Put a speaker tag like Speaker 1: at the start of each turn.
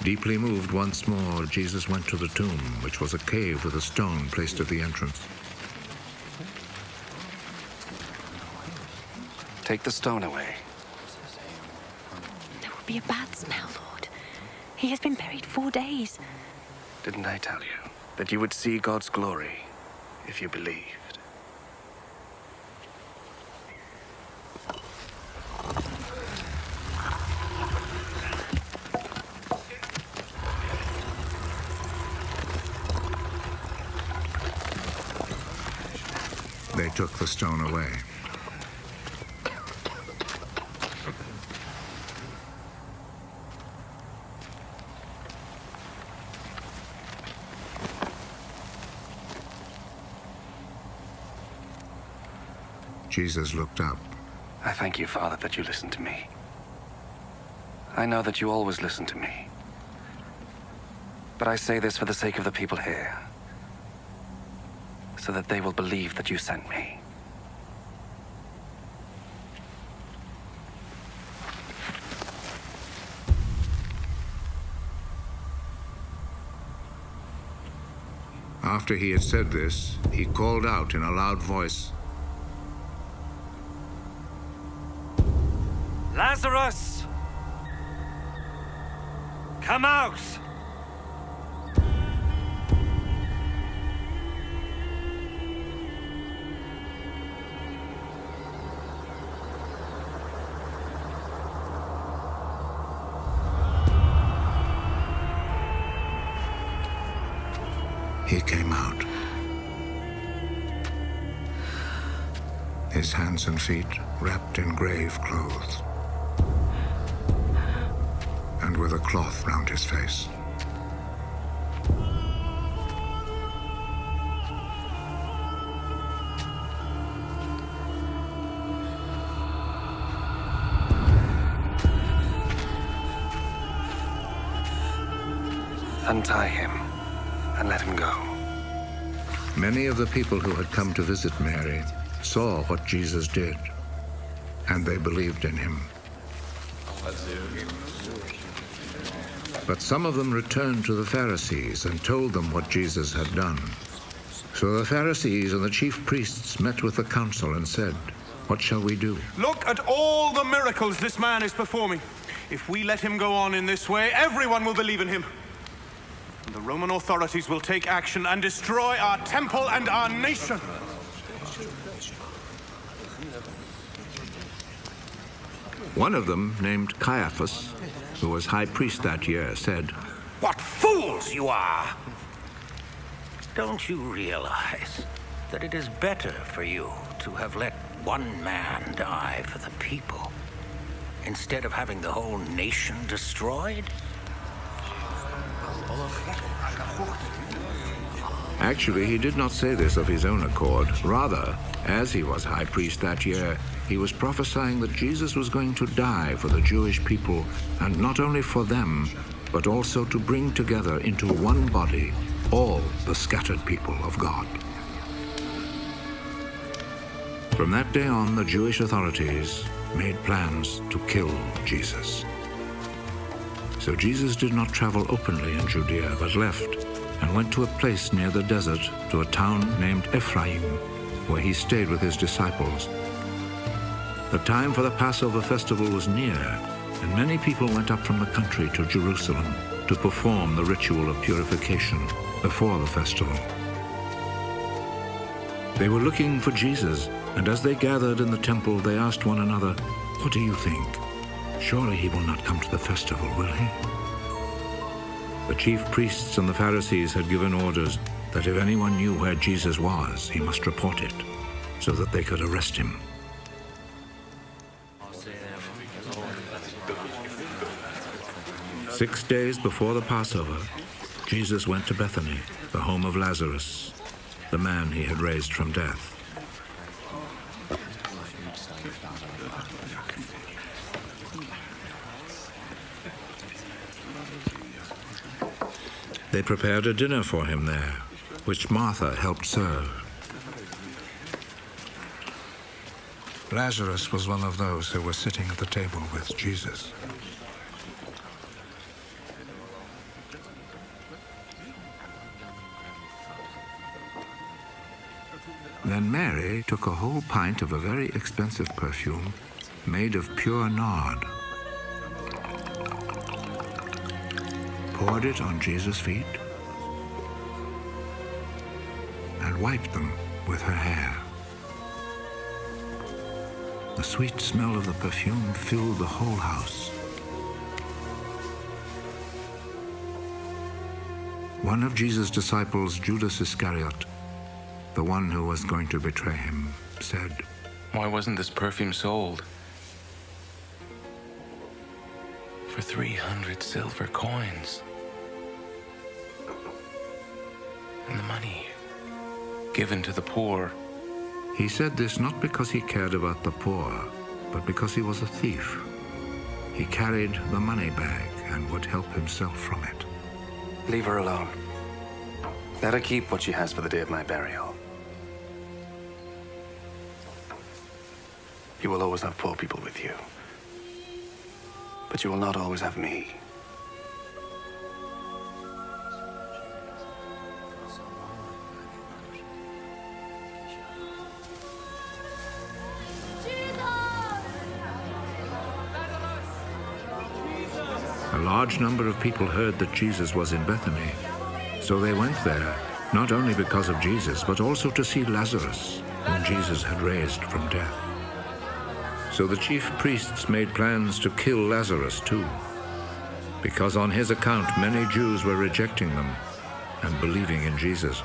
Speaker 1: Deeply moved once more, Jesus went to the tomb, which was a cave with a stone placed at the entrance.
Speaker 2: Take the stone away.
Speaker 3: There will be a bad smell, Lord. He has been buried 4 days.
Speaker 2: Didn't I tell you that you would see God's glory if you believed?
Speaker 1: They took the stone away. Jesus looked up.
Speaker 2: I thank you, Father, that you listen to me. I know that you always listen to me. But I say this for the sake of the people here, so that they will believe that you sent me.
Speaker 1: After he had said this, he called out in a loud voice,
Speaker 4: Lazarus! Come out!
Speaker 1: He came out. His hands and feet wrapped in grave clothes, and with a cloth round his face.
Speaker 2: Untie him and let him go.
Speaker 1: Many of the people who had come to visit Mary saw what Jesus did, and they believed in him. But some of them returned to the Pharisees and told them what Jesus had done. So the Pharisees and the chief priests met with the council and said, "What shall we do?"
Speaker 5: Look at all the miracles this man is performing. If we let him go on in this way, everyone will believe in him. And the Roman authorities will take action and destroy our temple and our nation.
Speaker 1: One of them, named Caiaphas, who was high priest that year, said,
Speaker 6: What fools you are! Don't you realize that it is better for you to have let one man die for the people instead of having the whole nation destroyed?
Speaker 1: Actually, he did not say this of his own accord. Rather, as he was high priest that year, he was prophesying that Jesus was going to die for the Jewish people, and not only for them, but also to bring together into one body all the scattered people of God. From that day on, the Jewish authorities made plans to kill Jesus. So Jesus did not travel openly in Judea, but left and went to a place near the desert, to a town named Ephraim, where he stayed with his disciples. The time for the Passover festival was near, and many people went up from the country to Jerusalem to perform the ritual of purification before the festival. They were looking for Jesus, and as they gathered in the temple, they asked one another, "What do you think? Surely he will not come to the festival, will he?" The chief priests and the Pharisees had given orders that if anyone knew where Jesus was, he must report it, so that they could arrest him. "6 days before the Passover, Jesus went to Bethany, the home of Lazarus, the man he had raised from death. They prepared a dinner for him there, which Martha helped serve. Lazarus was one of those who were sitting at the table with Jesus. Then Mary took a whole pint of a very expensive perfume made of pure nard, poured it on Jesus' feet, and wiped them with her hair. The sweet smell of the perfume filled the whole house. One of Jesus' disciples, Judas Iscariot, the one who was going to betray him, said,
Speaker 7: Why wasn't this perfume sold for 300 silver coins? And the money given to the poor.
Speaker 1: He said this not because he cared about the poor, but because he was a thief. He carried the money bag and would help himself from it.
Speaker 2: Leave her alone. Let her keep what she has for the day of my burial. You will always have poor people with you. But you will not always have me.
Speaker 1: A large number of people heard that Jesus was in Bethany, so they went there, not only because of Jesus, but also to see Lazarus, whom Jesus had raised from death. So the chief priests made plans to kill Lazarus too, because on his account many Jews were rejecting them and believing in Jesus.